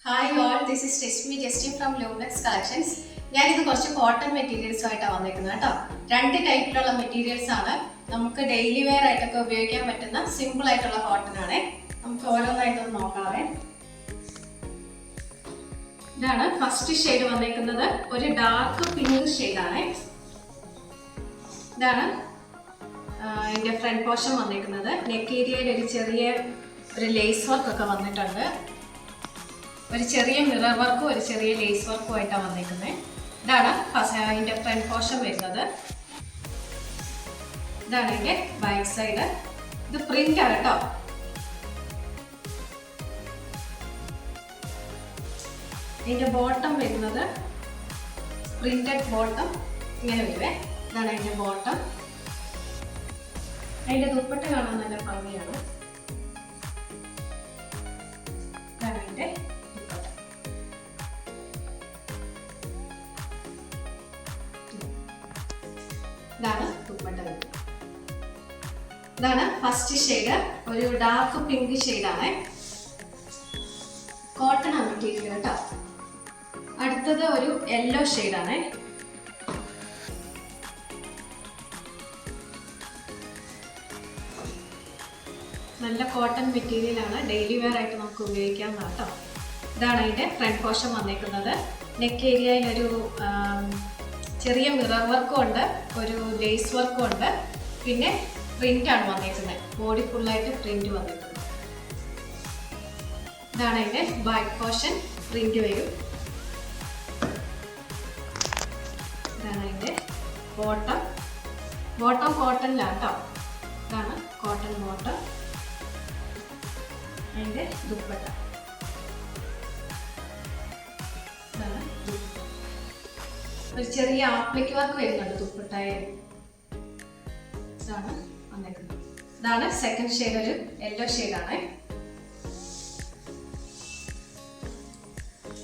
Hi all, this is Tesmi Justin from Loomlex collections. ഞാനിത് കുറച്ച് cotton മെറ്റീരിയൽസുമായിട്ടാണ് വന്നിരിക്കുന്നത് കേട്ടോ. രണ്ട് ടൈപ്പിലുള്ള മെറ്റീരിയൽസ് ആണ്. നമുക്ക് ഡെയിലി വെയർ ആയിട്ടൊക്കെ ഉപയോഗിക്കാൻ പറ്റുന്ന സിമ്പിൾ ആയിട്ടുള്ള കോട്ടൺ ആണ്. നമുക്ക് ഓരോന്നായിട്ടൊന്ന് നോക്കാവേ. ഇതാണ് ഫസ്റ്റ് ഷെയ്ഡ് വന്നിരിക്കുന്നത്, ഒരു ഡാർക്ക് പിങ്ക് ഷെയ്ഡാണ്. ഇതാണ് ഇതിൻ്റെ ഫ്രണ്ട് പോർഷൻ വന്നിരിക്കുന്നത്. നെക്ക് ഏരിയയിൽ ഒരു ലേസ് വർക്ക് ഒക്കെ വന്നിട്ടുണ്ട്. ഒരു ചെറിയ മിറർ വർക്കും ഒരു ചെറിയ ലേസ് വർക്കും ആയിട്ടാണ് വന്നിരിക്കുന്നത്. ഇതാണ് അതിൻ്റെ ഫ്രണ്ട് പോർഷൻ വരുന്നത്. ഇതാണ് ഇതിൻ്റെ ബാക്ക് സൈഡ്. ഇത് പ്രിന്റ് ആണ് കേട്ടോ. ഇതിൻ്റെ ബോട്ടം വരുന്നത് പ്രിന്റഡ് ബോട്ടം ഇങ്ങനെ വരുവേ. ഇതാണ് അതിൻ്റെ ബോട്ടം. അതിൻ്റെ ദുപ്പട്ട കാണാൻ നല്ല ഭംഗിയാണ്. ഇതാണ് അതിൻ്റെ ദുപ്പട്ട. ഇതാണ് ദുപ്പട്ട വരുന്നത്. ഇതാണ് ഫസ്റ്റ് ഷെയ്ഡ്, ഒരു ഡാർക്ക് പിങ്ക് ഷെയ്ഡാണ്. കോട്ടൺ ആണ് മെറ്റീരിയൽ കേട്ടോ. അടുത്തത് ഒരു യെല്ലോ ഷെയ്ഡാണ്. നല്ല കോട്ടൺ മെറ്റീരിയൽ ആണ്, ഡെയിലി വെയർ ആയിട്ട് നമുക്ക് ഉപയോഗിക്കാവുന്ന കേട്ടോ. ഇതാണ് അതിൻ്റെ ഫ്രണ്ട് പോർഷൻ വന്നിരിക്കുന്നത്. നെക്ക് ഏരിയയിൽ ഒരു ചെറിയ മിറർ വർക്കും ഉണ്ട്, ഒരു ലേസ് വർക്കും ഉണ്ട്, പിന്നെ പ്രിന്റ് ആണ് വന്നിരിക്കുന്നത്. ബോഡി ഫുള്ളായിട്ട് പ്രിന്റ് വന്നിട്ടുണ്ട്. ഇതാണ് അതിൻ്റെ ബാക്ക് പോർഷൻ, പ്രിന്റ് വരും. ഇതാണ് അതിൻ്റെ ബോട്ടം. ബോട്ടം കോട്ടണിലാണ് കേട്ടോ. ഇതാണ് കോട്ടൺ ബോട്ടം. അതിൻ്റെ ദുപ്പട്ട. ഇതാണ് ഒരു ചെറിയ ആപ്ലിക് വർക്ക് വരുന്നുണ്ട് ദുപ്പട്ടയിൽ. ഇതാണ് വന്നേക്കുന്നത്. ഇതാണ് സെക്കൻഡ് ഷെയ്ഡ്, ഒരു യെല്ലോ ഷെയ്ഡാണ്.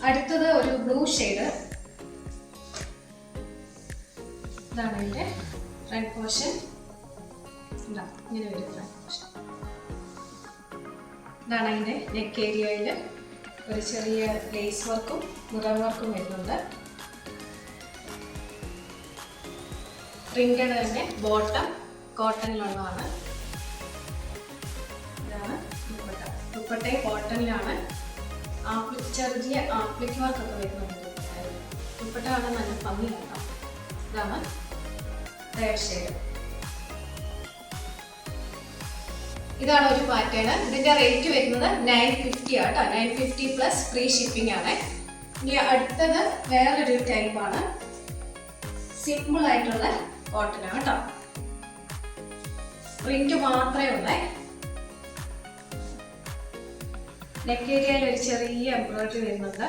അടുത്തത് ഒരു ബ്ലൂ ഷെയ്ഡ്. ഇതാണ് അതിൻ്റെ ഫ്രണ്ട് പോർഷൻ. ഇങ്ങനെ വരും ഫ്രണ്ട് പോർഷൻ. ഇതാണ് അതിൻ്റെ നെക്ക് ഏരിയയിൽ ഒരു ചെറിയ ലേസ് വർക്കും മിറർ വർക്കും വരുന്നുണ്ട്. പ്രിന്റഡ് തന്നെ ബോട്ടം കോട്ടണിലുള്ളതാണ്. ഇതാണ് ദുപ്പട്ട. ദുപ്പട്ടയും കോട്ടണിലാണ്. ചെറിയ ആപ്ലിക് വർക്കൊക്കെ വരുന്നുണ്ട്. ദുപ്പട്ട കാണാൻ നല്ല ഭംഗിയാണ്. ഇതാണ് തേർഡ് ഷെയ്ഡ്. ഇതാണ് ഒരു പാറ്റേൺ. ഇതിന്റെ റേറ്റ് വരുന്നത് 950 ആട്ടോ. 950 പ്ലസ് ഫ്രീ ഷിപ്പിംഗ് ആണ്. ഇനി അടുത്തത് വേറൊരു ടൈപ്പാണ്, സിമ്പിൾ ആയിട്ടുള്ള കോട്ടൺ ആണ് കേട്ടോ. പ്രിന്റ് മാത്രമേ ഉള്ളേ. നെക്ക് ഏരിയയിൽ ഒരു ചെറിയ എംബ്രോയിഡറി വരുന്നുണ്ട്,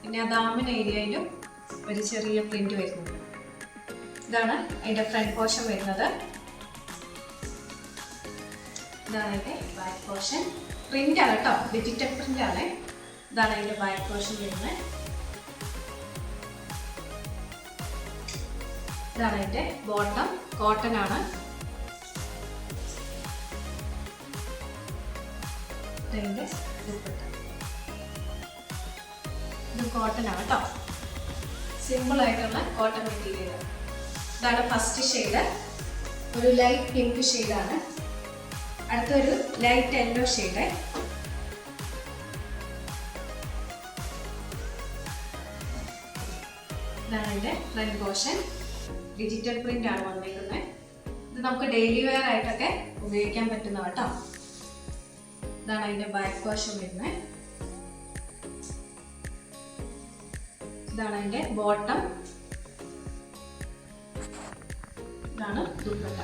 പിന്നെ ദാമൻ ഏരിയയിലും ഒരു ചെറിയ പ്രിന്റ് വരുന്നുണ്ട്. ഇതാണ് അതിന്റെ ഫ്രണ്ട് പോർഷൻ വരുന്നത്. ഇതാണ് അതിൻ്റെ ബാക്ക് പോർഷൻ. പ്രിന്റ് ആണ് കേട്ടോ, ഡിജിറ്റൽ പ്രിന്റ് ആണ്. ഇതാണ് അതിൻ്റെ ബാക്ക് പോർഷൻ വരുന്നത്. ഇതാണ് അതിൻ്റെ ബോട്ടം, കോട്ടൺ ആണ്. ഇതിൻ്റെ ദുപ്പട്ട. ഇത് കോട്ടൺ ആണ് കേട്ടോ. സിമ്പിൾ ആയിട്ടുള്ള കോട്ടൺ മെറ്റീരിയൽ. ഇതാണ് ഫസ്റ്റ് ഷെയ്ഡ്, ഒരു ലൈറ്റ് പിങ്ക് ഷെയ്ഡാണ്. അടുത്തൊരു ലൈറ്റ് യെല്ലോ ഷെയ്ഡ്. ഇതാണ് അതിൻ്റെ ഫ്രണ്ട് പോർഷൻ. ഡിജിറ്റൽ പ്രിന്റ് ആണ് വന്നിരിക്കുന്നത്. ഇത് നമുക്ക് ഡെയിലി വെയർ ആയിട്ടൊക്കെ ഉപയോഗിക്കാൻ പറ്റുന്ന കേട്ടോ. ഇതാണ് അതിൻ്റെ ബാക്ക് പോർഷൻ വരുന്നത്. ഇതാണ് അതിൻ്റെ ബോട്ടം. ഇതാണ് ദുപ്പട്ട.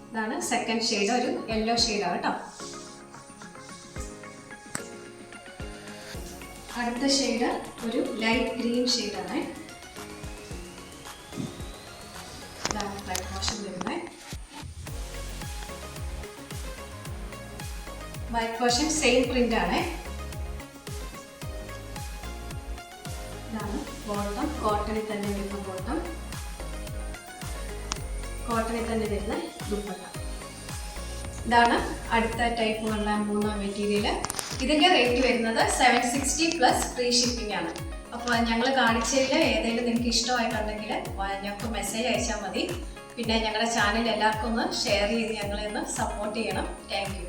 ഇതാണ് സെക്കൻഡ് ഷെയ്ഡ്, ഒരു യെല്ലോ ഷെയ്ഡാണ് കേട്ടോ. അടുത്ത ഷെയ്ഡ് ഒരു ലൈറ്റ് ഗ്രീൻ ഷെയ്ഡാണ്. ഇതാണ് ഫ്രണ്ട് പോർഷൻ വരുന്നത്. ബാക്ക് പോർഷൻ സെയിം പ്രിന്റ് ആണ്. ഇതാണ് ബോട്ടം, കോട്ടണിൽ തന്നെ വരുന്ന ബോട്ടം. കോട്ടണിൽ തന്നെ വരുന്ന ദുപ്പട്ട. ഇതാണ് അടുത്ത ടൈപ്പുള്ള മൂന്നാം മെറ്റീരിയൽ. ഇതിൻ്റെ റേറ്റ് വരുന്നത് 760 പ്ലസ് ഫ്രീ ഷിപ്പിംഗ് ആണ്. അപ്പോൾ ഞങ്ങൾ കാണിച്ചതിൽ ഏതെങ്കിലും നിങ്ങൾക്ക് ഇഷ്ടമായിട്ടുണ്ടെങ്കിൽ ഞങ്ങൾക്ക് മെസ്സേജ് അയച്ചാൽ മതി. പിന്നെ ഞങ്ങളുടെ ചാനൽ എല്ലാവർക്കും ഒന്ന് ഷെയർ ചെയ്ത് ഞങ്ങളെ ഒന്ന് സപ്പോർട്ട് ചെയ്യണം. Thank you.